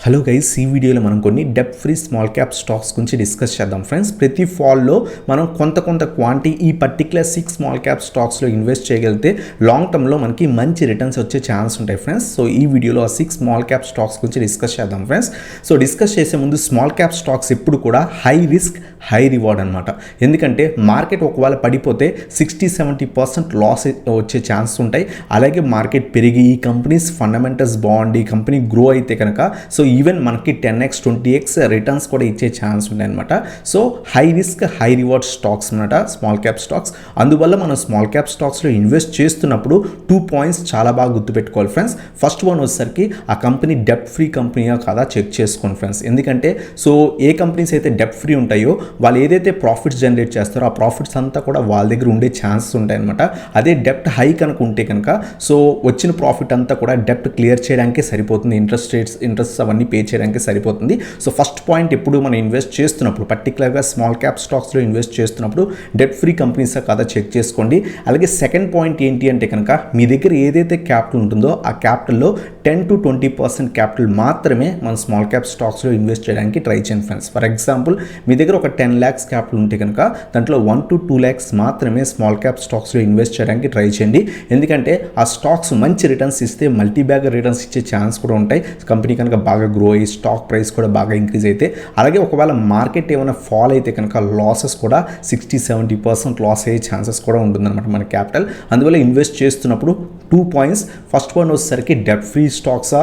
Hello guys, ఈ వీడియోలో మనం కొన్ని డెప్ట్ ఫ్రీ స్మాల్ క్యాప్ స్టాక్స్ గురించి డిస్కస్ చేద్దాం ఫ్రెండ్స్. ప్రతి ఫాల్లో మనం కొంత క్వాంటిటీ ఈ పర్టికులర్ 6 స్మాల్ క్యాప్ స్టాక్స్లో ఇన్వెస్ట్ చేయగలిగితే లాంగ్ టర్మ్లో మనకి మంచి రిటర్న్స్ వచ్చే ఛాన్స్ ఉంటాయి ఫ్రెండ్స్. సో ఈ వీడియోలో ఆ 6 స్మాల్ క్యాప్ స్టాక్స్ గురించి డిస్కస్ చేద్దాం ఫ్రెండ్స్. సో డిస్కస్ చేసే ముందు స్మాల్ క్యాప్ స్టాక్స్ ఎప్పుడు కూడా హై రిస్క్ హై రివార్డ్ అనమాట. ఎందుకంటే మార్కెట్ ఒకవేళ పడిపోతే 60-70% లాస్ వచ్చే ఛాన్స్ ఉంటాయి. అలాగే మార్కెట్ పెరిగి ఈ కంపెనీస్ ఫండమెంటల్స్ బాగుండి ఈ కంపెనీ గ్రో అయితే కనుక సో ఈవెన్ మనకి 10x 20x రిటర్న్స్ కూడా ఇచ్చే ఛాన్స్ ఉన్నాయి అనమాట. So high risk high reward stocks అనమాట స్మాల్ క్యాప్ స్టాక్స్. అందువల్ల మనం స్మాల్ క్యాప్ స్టాక్స్లో ఇన్వెస్ట్ చేస్తున్నప్పుడు 2 పాయింట్స్ చాలా బాగా గుర్తుపెట్టుకోవాలి ఫ్రెండ్స్. ఫస్ట్ వన్ వచ్చేసరికి ఆ కంపెనీ డెప్ట్ ఫ్రీ కంపెనీయా కాదా చెక్ చేసుకోండి ఫ్రెండ్స్. ఎందుకంటే సో ఏ కంపెనీస్ అయితే డెప్ట్ ఫ్రీ ఉంటాయో వాళ్ళు ఏదైతే ప్రాఫిట్స్ జనరేట్ చేస్తారో ఆ ప్రాఫిట్స్ అంతా కూడా వాళ్ళ దగ్గర ఉండే ఛాన్సెస్ ఉంటాయి అనమాట. అదే డెప్ట్ హై కనుక ఉంటే కనుక సో వచ్చిన ప్రాఫిట్ అంతా కూడా డెప్ట్ క్లియర్ చేయడానికే సరిపోతుంది, ఇంట్రెస్ట్ అవన్నీ పే చేయడానికి సరిపోతుంది. సో ఫస్ట్ పాయింట్ ఎప్పుడు మనం ఇన్వెస్ట్ చేస్తున్నప్పుడు పర్టికులర్గా స్మాల్ క్యాప్ స్టాక్స్లో ఇన్వెస్ట్ చేస్తున్నప్పుడు డెట్ ఫ్రీ కంపెనీస్ కాదా చెక్ చేసుకోండి. అలాగే సెకండ్ పాయింట్ ఏంటి అంటే కనుక మీ దగ్గర ఏదైతే క్యాపిటల్ ఉంటుందో ఆ క్యాపిటల్లో 10-20% క్యాపిటల్ మాత్రమే మన స్మాల్ క్యాప్ స్టాక్స్లో ఇన్వెస్ట్ చేయడానికి ట్రై చేయండి ఫ్రెండ్స్. ఫర్ ఎగ్జాంపుల్ మీ దగ్గర ఒక 10 lakhs క్యాపిటల్ ఉంటే కనుక దాంట్లో 1-2 lakhs మాత్రమే స్మాల్ క్యాప్ స్టాక్స్లో ఇన్వెస్ట్ చేయడానికి ట్రై చేయండి. ఎందుకంటే ఆ స్టాక్స్ మంచి రిటర్న్స్ ఇస్తే మల్టీ బ్యాగర్ రిటర్న్స్ ఇచ్చే ఛాన్స్ కూడా ఉంటాయి. కంపెనీ కనుక బాగా గ్రో అయ్యి స్టాక్ ప్రైస్ కూడా బాగా ఇంక్రీజ్ అయితే. అలాగే ఒకవేళ మార్కెట్ ఏమైనా ఫాల్ అయితే కనుక లాసెస్ కూడా 60-70% లాస్ అయ్యే ఛాన్సెస్ కూడా ఉంటుందన్నమాట మన క్యాపిటల్. అందువల్ల ఇన్వెస్ట్ చేస్తున్నప్పుడు 2 పాయింట్స్. ఫస్ట్ వన్ వచ్చేసరికి డెప్ట్ ఫ్రీ స్టాక్సా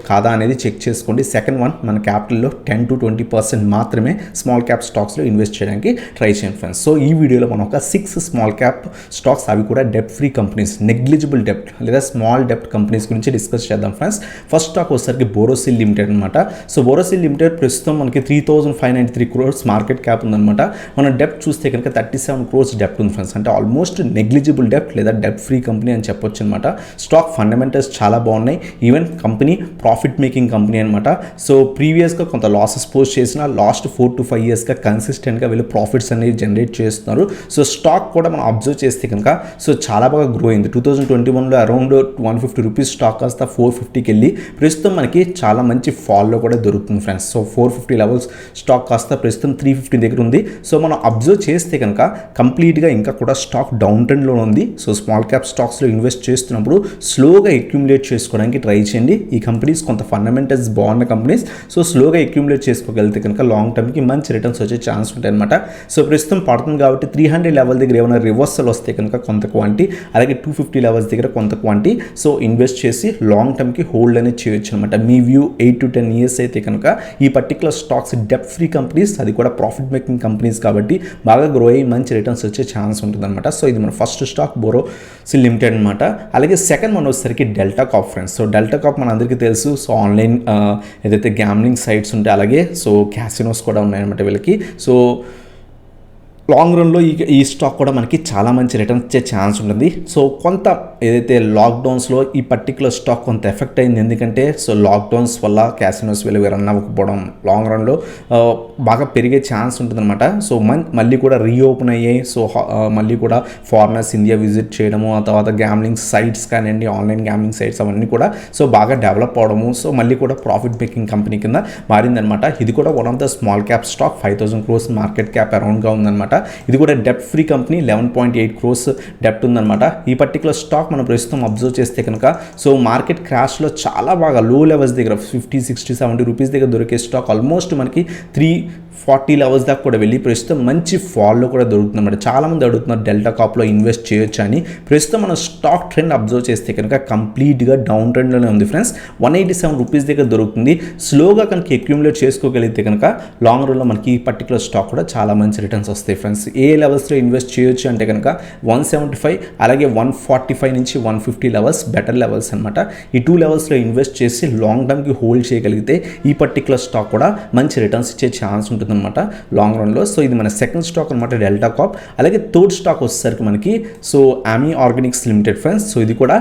కాదా అనేది చెక్ చేసుకోండి. సెకండ్ వన్ మన క్యాపిటల్లో 10-20% మాత్రమే స్మాల్ క్యాప్ స్టాక్స్లో ఇన్వెస్ట్ చేయడానికి ట్రై చేయండి ఫ్రెండ్స్. సో ఈ వీడియోలో మనం ఒక 6 స్మాల్ క్యాప్ స్టాక్స్ అవి కూడా డెప్ట్ ఫ్రీ కంపెనీస్, నెగ్లిజిబుల్ డెప్ట్ లేదా స్మాల్ డెప్ట్ కంపెనీస్ గురించి డిస్కస్ చేద్దాం ఫ్రెండ్స్. ఫస్ట్ స్టాక్ వచ్చేసరికి బోరోసిల్ లిమిటెడ్ అనమాట. సో బోరోసిల్ లిమిటెడ్ ప్రస్తుతం మనకి 3,593 crores మార్కెట్ క్యాప్ ఉందన్నమాట. మన డెప్ట్ చూస్తే కనుక 37 crores డెప్ట్ ఉంది ఫ్రెండ్స్. అంటే ఆల్మోస్ట్ నెగ్లిజిబుల్ డెప్ట్ లేదా డెప్ట్ ఫ్రీ కంపెనీ అని చెప్పొచ్చు అనమాట. స్టాక్ ఫండమెంటల్స్ చాలా బాగున్నాయి. Even company profit making company అనమాట. సో ప్రీవియస్గా కొంత లాసెస్ పోస్ట్ చేసిన లాస్ట్ 4 to 5 yearsగా కన్సిస్టెంట్గా వీళ్ళు ప్రాఫిట్స్ అనేవి జనరేట్ చేస్తున్నారు. సో స్టాక్ కూడా మనం అబ్జర్వ్ చేస్తే కనుక సో చాలా బాగా గ్రో అయింది. 2021లో అరౌండ్ 150 రూపీస్ స్టాక్ కాస్త 450కి వెళ్ళి ప్రస్తుతం మనకి చాలా మంచి ఫాల్లో కూడా దొరుకుతుంది ఫ్రెండ్స్. సో 450 లెవెల్స్ స్టాక్ కాస్త ప్రస్తుతం 350 దగ్గర ఉంది. సో మనం అబ్జర్వ్ చేస్తే కనుక కంప్లీట్గా ఇంకా కూడా స్టాక్ డౌన్ ట్రెండ్లో ఉంది. సో స్మాల్ క్యాప్ స్టాక్స్లో ఇన్వెస్ట్ చేస్తున్నప్పుడు స్లోగా అక్యూములేట్ చేసుకోవడానికి ట్రై చేయండి. ఈ కంపెనీస్ కొంత ఫండమెంటల్స్ బాగున్న కంపెనీస్. సో స్లోగా అక్యూములేట్ చేసుకోగలిగితే కనుక లాంగ్ టర్మ్కి మంచి రిటర్న్స్ వచ్చే ఛాన్స్ ఉంటాయి అనమాట. సో ప్రస్తుతం పడుతుంది కాబట్టి 300 లెవెల్ దగ్గర ఏమైనా రివర్సల్ వస్తే కనుక కొంత క్వాంటిటీ, అలాగే 250 లెవెల్స్ దగ్గర కొంత క్వాంటిటీ సో ఇన్వెస్ట్ చేసి లాంగ్ టర్మ్కి హోల్డ్ అనేది చేయొచ్చు అనమాట. మీ వ్యూ 8 to 10 years అయితే కనుక ఈ పర్టికులర్ స్టాక్స్ డెప్ట్ ఫ్రీ కంపెనీస్, అది కూడా ప్రాఫిట్ మేకింగ్ కంపెనీస్ కాబట్టి బాగా గ్రో అయ్యి మంచి రిటర్న్స్ వచ్చే ఛాన్స్ ఉంటుంది అనమాట. సో ఇది మన ఫస్ట్ స్టాక్ బోరోసిల్ లిమిటెడ్ అనమాట. అలాగే సెకండ్ వన్ వచ్చేసరికి delta Corp friends. So delta Corp మన అందరికీ తెలుసు. సో ఆన్లైన్ ఏదైతే గ్యామ్లింగ్ సైట్స్ ఉంటాయి అలాగే సో క్యాసినోస్ కూడా ఉన్నాయన్నమాట వీళ్ళకి. సో లాంగ్ రన్లో ఈ స్టాక్ కూడా మనకి చాలా మంచి రిటర్న్స్ ఇచ్చే ఛాన్స్ ఉంటుంది. సో కొంత ఏదైతే లాక్డౌన్స్లో ఈ పర్టికులర్ స్టాక్ కొంత ఎఫెక్ట్ అయింది. ఎందుకంటే సో లాక్డౌన్స్ వల్ల క్యాసినోస్ వీళ్ళు రన్ అవ్వకపోవడం లాంగ్ రన్లో బాగా పెరిగే ఛాన్స్ ఉంటుందన్నమాట. సో మళ్ళీ కూడా రీఓపెన్ అయ్యాయి. సో మళ్ళీ కూడా ఫారినర్స్ ఇండియా విజిట్ చేయడము, ఆ తర్వాత గ్యామ్లింగ్ సైట్స్ కానివ్వండి, ఆన్లైన్ గ్యామ్లింగ్ సైట్స్ అవన్నీ కూడా సో బాగా డెవలప్ అవడము, సో మళ్ళీ కూడా ప్రాఫిట్ మేకింగ్ కంపెనీ కింద మారిందనమాట. ఇది కూడా one of the small cap stock, 5,000 crores market cap అరౌండ్గా ఉందన్నమాట. ఇది కూడా డెప్ట్ ఫ్రీ కంపెనీ, 11.8 crores డెప్ట్ ఉందన్నమాట. ఈ పర్టికులర్ స్టాక్ మనం ప్రస్తుతం అబ్జర్వ్ చేస్తే కనుక సో మార్కెట్ క్రాష్లో చాలా బాగా లో లెవెల్స్ దగ్గర 50, 60, 70 రూపీస్ దగ్గర దొరికే స్టాక్ ఆల్మోస్ట్ మనకి 340 లెవెల్స్ దాకా కూడా వెళ్ళి ప్రస్తుతం మంచి ఫాల్లో కూడా దొరుకుతుందన్నమాట. చాలామంది అడుగుతున్నారు డెల్టా కార్ప్లో ఇన్వెస్ట్ చేయొచ్చు అని. ప్రస్తుతం మనం స్టాక్ ట్రెండ్ అబ్జర్వ్ చేస్తే కనుక కంప్లీట్గా డౌన్ ట్రెండ్లోనే ఉంది ఫ్రెండ్స్. 187 రూపీస్ దగ్గర దొరుకుతుంది. స్లోగా కనుక అక్యూములేట్ చేసుకోగలిగితే కనుక లాంగ్ రన్లో మనకి ఈ పర్టికులర్ స్టాక్ కూడా చాలా మంచి రిటర్న్స్ వస్తాయి ఫ్రెండ్స్. ఏ లెవెల్స్లో ఇన్వెస్ట్ చేయొచ్చు అంటే కనుక 175 అలాగే 145 నుంచి 150 లెవెల్స్ బెటర్ లెవెల్స్ అనమాట. ఈ 2 లెవెల్స్లో ఇన్వెస్ట్ చేసి లాంగ్ టర్మ్కి హోల్డ్ చేయగలిగితే ఈ పర్టికులర్ స్టాక్ కూడా మంచి రిటర్న్స్ ఇచ్చే ఛాన్స్ ఉంటుంది అనమాట లాంగ్ రన్లో. సో ఇది మన సెకండ్ స్టాక్ అనమాట డెల్టా కార్ప్. అలాగే థర్డ్ స్టాక్ వచ్చేసరికి మనకి so Ami organics limited friends. So ఇది కూడా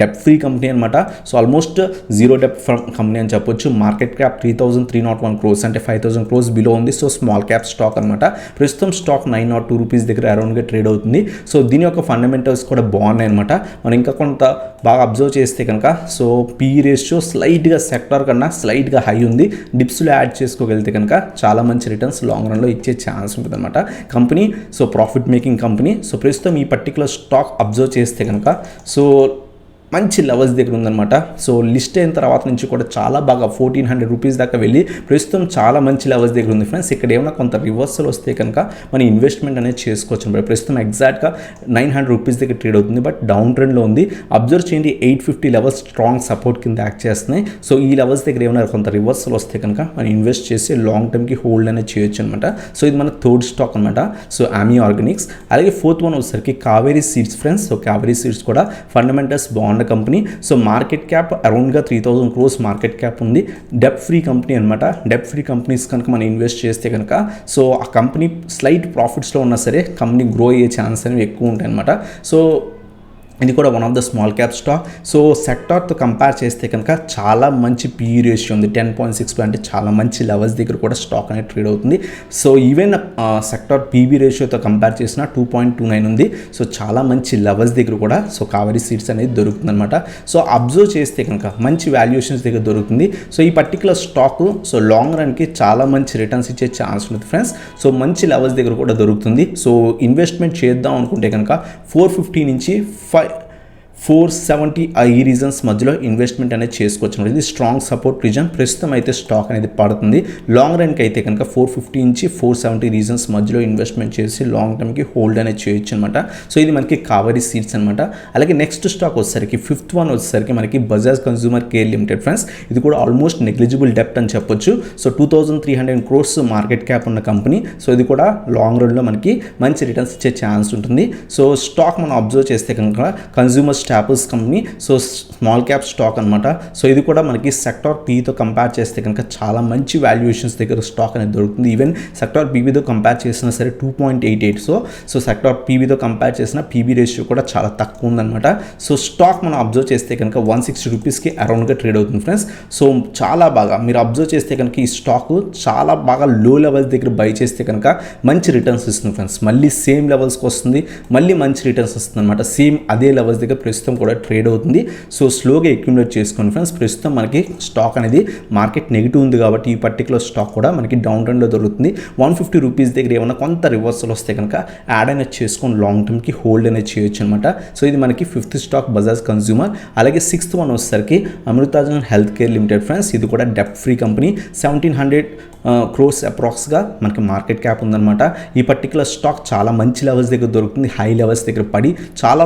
డెప్ ఫ్రీ కంపెనీ అనమాట. So almost zero debt company అని చెప్పొచ్చు. మార్కెట్ క్యాప్ 3,301 crores అంటే 5,000 crores బిలో ఉంది. సో స్మాల్ క్యాప్ స్టాక్ అనమాట. ప్రస్తుతం స్టాక్ 902 రూపీస్ దగ్గర అరౌండ్గా ట్రేడ్ అవుతుంది. సో దీని యొక్క ఫండమెంటల్స్ కూడా బాగున్నాయి అనమాట. మనం ఇంకా కొంత బాగా అబ్జర్వ్ చేస్తే కనుక సో పీఈ రేషియో స్లైట్గా సెక్టార్ కన్నా స్లైట్గా హై ఉంది. డిప్స్లో యాడ్ చేసుకోగలిగితే కనుక చాలా మంచి రిటర్న్స్ లాంగ్ రన్లో ఇచ్చే ఛాన్స్ ఉంటుంది అనమాట company. So profit making company. So ప్రస్తుతం ఈ పర్టికులర్ స్టాక్ అబ్జర్వ్ చేస్తే కనుక సో మంచి లెవెల్స్ దగ్గర ఉందన్నమాట. సో లిస్ట్ అయిన తర్వాత నుంచి కూడా చాలా బాగా 1,400 రూపీస్ దాకా వెళ్ళి ప్రస్తుతం చాలా మంచి లెవెల్స్ దగ్గర ఉంది ఫ్రెండ్స్. ఇక్కడ ఏమైనా కొంత రివర్సల్ వస్తే కనుక మన ఇన్వెస్ట్మెంట్ అనేది చేసుకోవచ్చు అనమాట. ప్రస్తుతం ఎగ్జాక్ట్గా 900 రూపీస్ దగ్గర ట్రేడ్ అవుతుంది, బట్ డౌన్ ట్రెండ్లో ఉంది. అబ్జర్వ్ చేయండి, 850 లెవెల్స్ స్ట్రాంగ్ సపోర్ట్ కింద యాక్ట్ చేస్తున్నాయి. సో ఈ లెవెల్స్ దగ్గర ఏమైనా కొంత రివర్సల్ వస్తే కనుక మనం ఇన్వెస్ట్ చేసి లాంగ్ టర్మ్కి హోల్డ్ అనేది చేయొచ్చు అనమాట. సో ఇది మన థర్డ్ స్టాక్ అనమాట. So Ami organics. అలాగే ఫోర్త్ వన్ వచ్చేసరికి Kaveri seeds friends. So Kaveri seeds కూడా ఫండమెంటల్స్ బాగున్న కంపెనీ. సో మార్కెట్ క్యాప్ అరౌండ్గా 3,000 crores మార్కెట్ క్యాప్ ఉంది. డెప్ ఫ్రీ కంపెనీ అనమాట. డెప్ ఫ్రీ కంపెనీస్ కనుక మనం ఇన్వెస్ట్ చేస్తే కనుక సో ఆ కంపెనీ స్లైట్ ప్రాఫిట్స్లో ఉన్నా సరే కంపెనీ గ్రో అయ్యే ఛాన్స్ అనేవి ఎక్కువ ఉంటాయి అనమాట. సో ఇది కూడా one of the small cap stock. So సెక్టార్తో కంపేర్ చేస్తే కనుక చాలా మంచి పీఈ రేషియో ఉంది, 10.6 అంటే చాలా మంచి లెవెల్స్ దగ్గర కూడా స్టాక్ అనేది ట్రేడ్ అవుతుంది. సో ఈవెన్ సెక్టార్ పీబీ రేషియోతో కంపేర్ చేసిన 2.29 ఉంది. సో చాలా మంచి లెవెల్స్ దగ్గర కూడా సో కావేరీ సీడ్స్ అనేది దొరుకుతుంది అనమాట. సో అబ్జర్వ్ చేస్తే కనుక మంచి వాల్యుయేషన్స్ దగ్గర దొరుకుతుంది. సో ఈ పర్టికులర్ స్టాక్ సో లాంగ్ రన్కి చాలా మంచి రిటర్న్స్ ఇచ్చే ఛాన్స్ ఉంటుంది ఫ్రెండ్స్. సో మంచి లెవెల్స్ దగ్గర కూడా దొరుకుతుంది. సో ఇన్వెస్ట్మెంట్ చేద్దాం అనుకుంటే కనుక 450 నుంచి 470 ఈ రీజన్స్ మధ్యలో ఇన్వెస్ట్మెంట్ అనేది చేసుకోవచ్చు. ఇది స్ట్రాంగ్ సపోర్ట్ రీజన్. ప్రస్తుతం అయితే స్టాక్ అనేది పడుతుంది. లాంగ్ రన్కి అయితే కనుక 450 నుంచి 470 రీజన్స్ మధ్యలో ఇన్వెస్ట్మెంట్ చేసి లాంగ్ టర్మ్కి హోల్డ్ అనేది చేయొచ్చు అనమాట. సో ఇది మనకి కావేరీ సీడ్స్ అనమాట. అలాగే నెక్స్ట్ స్టాక్ వచ్చేసరికి ఫిఫ్త్ వన్ వచ్చేసరికి మనకి Bajaj consumer care limited friends. ఇది కూడా ఆల్మోస్ట్ నెగ్లిజిబుల్ డెప్ట్ అని చెప్పొచ్చు. సో 2,300 crores మార్కెట్ క్యాప్ ఉన్న కంపెనీ. సో ఇది కూడా లాంగ్ రన్లో మనకి మంచి రిటర్న్స్ ఇచ్చే ఛాన్స్ ఉంటుంది. సో స్టాక్ మనం అబ్జర్వ్ చేస్తే కనుక consumer staples company. So small cap stock అనమాట. సో ఇది కూడా మనకి సెక్టార్ పీతో కంపేర్ చేస్తే కనుక చాలా మంచి వాల్యుయేషన్స్ దగ్గర స్టాక్ అనేది దొరుకుతుంది. ఈవెన్ సెక్టార్ పీబీతో కంపేర్ చేసినా సరే 2.88. సో సెక్టార్ పీబీతో కంపేర్ చేసిన పీబీ రేషియో కూడా చాలా తక్కువ ఉందన్నమాట. సో స్టాక్ మనం అబ్జర్వ్ చేస్తే కనుక 160 రూపీస్కి అరౌండ్గా ట్రేడ్ అవుతుంది ఫ్రెండ్స్. సో చాలా బాగా మీరు అబ్జర్వ్ చేస్తే కనుక ఈ స్టాక్ చాలా బాగా లో లెవెల్స్ దగ్గర బై చేస్తే కనుక మంచి రిటర్న్స్ ఇస్తుంది ఫ్రెండ్స్. మళ్ళీ సేమ్ లెవెల్స్కి వస్తుంది, మళ్ళీ మంచి రిటర్న్స్ వస్తుంది అనమాట. సేమ్ అదే లెవెల్స్ దగ్గర ప్రస్తుతం కూడా ట్రేడ్ అవుతుంది. సో స్లోగా అక్యుములేట్ చేసుకోండి ఫ్రెండ్స్. ప్రస్తుతం మనకి స్టాక్ అనేది మార్కెట్ నెగిటివ్ ఉంది కాబట్టి ఈ పర్టికులర్ స్టాక్ కూడా మనకి డౌన్ ట్రెండ్లో దొరుకుతుంది. 150 రూపీస్ దగ్గర ఏమైనా కొంత రివర్సల్ వస్తే కనుక యాడ్ అనేది చేసుకొని లాంగ్ టర్మ్కి హోల్డ్ అనేది చేయొచ్చు అనమాట. సో ఇది మనకి ఫిఫ్త్ స్టాక్ బజాజ్ కన్స్యూమర్. అలాగే సిక్స్త్ వన్ వచ్చేసరికి Amrutanjan health care limited friends. ఇది కూడా డెప్ట్ ఫ్రీ కంపెనీ. 1,700 crores అప్రాక్స్గా మనకి మార్కెట్ క్యాప్ ఉందన్నమాట. ఈ పర్టికులర్ స్టాక్ చాలా మంచి లెవెల్స్ దగ్గర దొరుకుతుంది. హై లెవెల్స్ దగ్గర పడి చాలా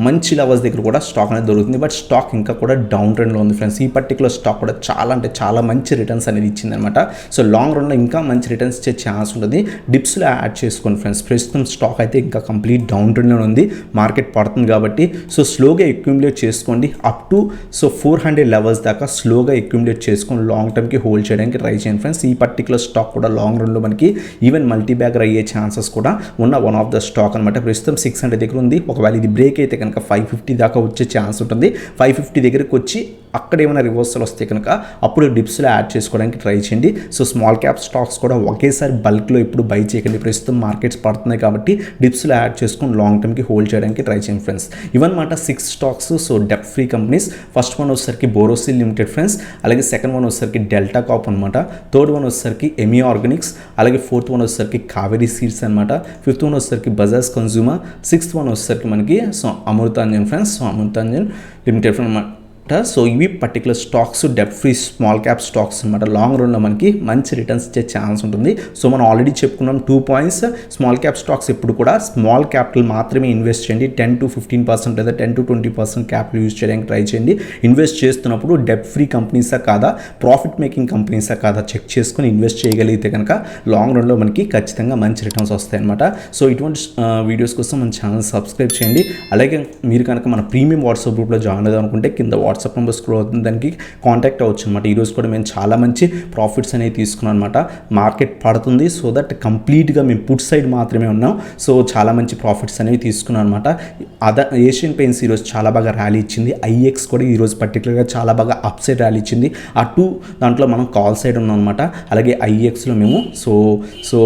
మంచి లెవెల్స్ దగ్గర కూడా స్టాక్ అనేది దొరుకుతుంది. బట్ స్టాక్ ఇంకా కూడా డౌన్ ట్రెండ్లో ఉంది ఫ్రెండ్స్. ఈ పర్టికులర్ స్టాక్ కూడా చాలా అంటే చాలా మంచి రిటర్న్స్ అనేది ఇచ్చిందనమాట. సో లాంగ్ రన్లో ఇంకా మంచి రిటర్న్స్ ఇచ్చే ఛాన్స్ ఉంటుంది. డిప్స్లో యాడ్ చేసుకోండి ఫ్రెండ్స్. ప్రస్తుతం స్టాక్ అయితే ఇంకా కంప్లీట్ డౌన్ ట్రెండ్లో ఉంది. మార్కెట్ పడుతుంది కాబట్టి సో స్లోగా అక్యుములేట్ చేసుకోండి. అప్ టు సో 400 లెవెల్స్ దాకా స్లోగా అక్యుములేట్ చేసుకొని లాంగ్ టర్మ్కి హోల్డ్ చేయడానికి ట్రై చేయండి ఫ్రెండ్స్. ఈ పర్టికులర్ స్టాక్ కూడా లాంగ్ రన్లో మనకి ఈవెన్ మల్టీ బ్యాగర్ అయ్యే ఛాన్సెస్ కూడా ఉన్న వన్ ఆఫ్ ద స్టాక్ అనమాట. ప్రస్తుతం 600 దగ్గర ఉంది. ఒకవేళ ఇది బ్రేక్ అయితే కనుక 550 దాకా వచ్చే ఛాన్స్ ఉంటుంది. 550 దగ్గరికి వచ్చి అక్కడ ఏమైనా రివర్సల్ వస్తే కనుక అప్పుడు డిప్స్లో యాడ్ చేసుకోవడానికి ట్రై చేయండి. సో స్మాల్ క్యాప్ స్టాక్స్ కూడా ఒకేసారి బల్క్లో ఇప్పుడు బై చేయకండి. ప్రస్తుతం మార్కెట్స్ పడుతున్నాయి కాబట్టి డిప్స్లో యాడ్ చేసుకొని లాంగ్ టర్మ్కి హోల్డ్ చేయడానికి ట్రై చేయండి ఫ్రెండ్స్. ఇవన్నమాట 6 స్టాక్స్. సో డెప్ట్ ఫ్రీ కంపెనీస్. ఫస్ట్ వన్ వచ్చేసరికి బోరోసిల్ లిమిటెడ్ ఫ్రెండ్స్. అలాగే సెకండ్ వన్ వచ్చేసరికి డెల్టా కాప్ అనమాట. థర్డ్ వన్ వచ్చేసరికి ఎమీ ఆర్గానిక్స్. అలాగే ఫోర్త్ వన్ వచ్చేసరికి కావేరీ సీడ్స్ అనమాట. ఫిఫ్త్ వన్ వచ్చేసరికి బజాజ్ కన్స్యూమర్. సిక్స్త్ వన్ వచ్చేసరికి మనకి so Amrutanjan friends. So Amrutanjan limited అనమాట. సో ఇవి పర్టికులర్ స్టాక్స్ డెప్ట్ ఫ్రీ స్మాల్ క్యాప్ స్టాక్స్ అనమాట. లాంగ్ రన్లో మనకి మంచి రిటర్న్స్ ఇచ్చే ఛాన్స్ ఉంటుంది. సో మనం ఆల్రెడీ చెప్పుకున్నాం 2 points. స్మాల్ క్యాప్ స్టాక్స్ ఎప్పుడు కూడా స్మాల్ క్యాపిటల్ మాత్రమే ఇన్వెస్ట్ చేయండి. 10 to 15% లేదా 10 to 20% క్యాపిటల్ యూజ్ చేయడానికి ట్రై చేయండి. ఇన్వెస్ట్ చేస్తున్నప్పుడు డెప్ట్ ఫ్రీ కంపెనీసా కాదా, ప్రాఫిట్ మేకింగ్ కంపెనీసా కాదా చెక్ చేసుకుని ఇన్వెస్ట్ చేయగలిగితే కనుక లాంగ్ రన్లో మనకి ఖచ్చితంగా మంచి రిటర్న్స్ వస్తాయి అనమాట. సో ఇటువంటి వీడియోస్ కోసం మన ఛానల్ సబ్స్క్రైబ్ చేయండి. అలాగే మీరు కనుక మన ప్రీమియం వాట్సాప్ గ్రూప్లో జాయిన్ అవుదాం అనుకుంటే కింద వాట్సాప్ వాట్సాప్ నెంబర్ స్క్రోల్ అవుతుంది, దానికి కాంటాక్ట్ అవ్వచ్చు అనమాట. ఈరోజు కూడా మేము చాలా మంచి ప్రాఫిట్స్ అనేవి తీసుకున్నాం అనమాట. మార్కెట్ పడుతుంది, సో దట్ కంప్లీట్గా మేము పుట్ సైడ్ మాత్రమే ఉన్నాం. సో చాలా మంచి ప్రాఫిట్స్ అనేవి తీసుకున్నాం అనమాట. ఏషియన్ పెయింట్స్ ఈరోజు చాలా బాగా ర్యాలీ ఇచ్చింది. ఐఎక్స్ కూడా ఈరోజు పర్టికులర్గా చాలా బాగా అప్ సైడ్ ర్యాలీ ఇచ్చింది. ఆ టూ దాంట్లో మనం కాల్ సైడ్ ఉన్నాం అనమాట. అలాగే ఐఎక్స్లో మేము సో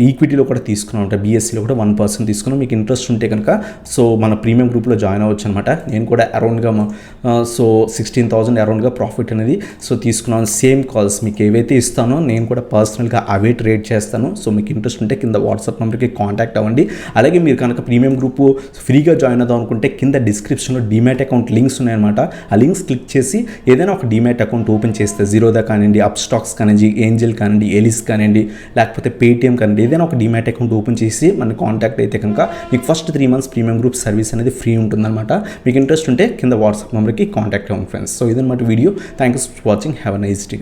ఈక్విటీలో కూడా తీసుకున్నాం అనమాట. బీఎస్సీలో కూడా 1% తీసుకున్నాం. మీకు ఇంట్రెస్ట్ ఉంటే కనుక సో మన ప్రీమియం గ్రూప్లో జాయిన్ అవ్వచ్చు అనమాట. నేను కూడా అరౌండ్గా 16,000 అరౌండ్గా ప్రాఫిట్ అనేది సో తీసుకున్నాను. సేమ్ కాల్స్ మీకు ఏవైతే ఇస్తానో నేను కూడా పర్సనల్గా అవే ట్రేడ్ చేస్తాను. సో మీకు ఇంట్రెస్ట్ ఉంటే కింద వాట్సాప్ నెంబర్కి కాంటాక్ట్ అవ్వండి. అలాగే మీరు కనుక ప్రీమియం గ్రూప్ ఫ్రీగా జాయిన్ అవుదాం అనుకుంటే కింద డిస్క్రిప్షన్లో డీమ్యాట్ అకౌంట్ లింక్స్ ఉన్నాయన్నమాట. ఆ లింక్స్ క్లిక్ చేసి ఏదైనా ఒక డీమ్యాట్ అకౌంట్ ఓపెన్ చేస్తే జీరోదా కానివ్వండి, అప్ స్టాక్స్ కానివ్వండి, ఏంజల్ కానివ్వండి, ఎలిస్ కానివ్వండి, లేకపోతే పేటిఎం కానివ్వండి, ఏదైనా ఒక డీమ్యాట్ అకౌంట్ ఓపెన్ చేసి మన కాంటాక్ట్ అయితే కనుక మీకు first 3 months premium group service అనేది ఫ్రీ ఉంటుందన్నమాట. మీకు ఇంట్రెస్ట్ ఉంటే కింద వాట్సాప్ నెంబర్కి కాంటాక్ట్ అవ్వండి ఫ్రెండ్స్. సో ఇదన్నమాట video. Thank you for watching. Have a nice day.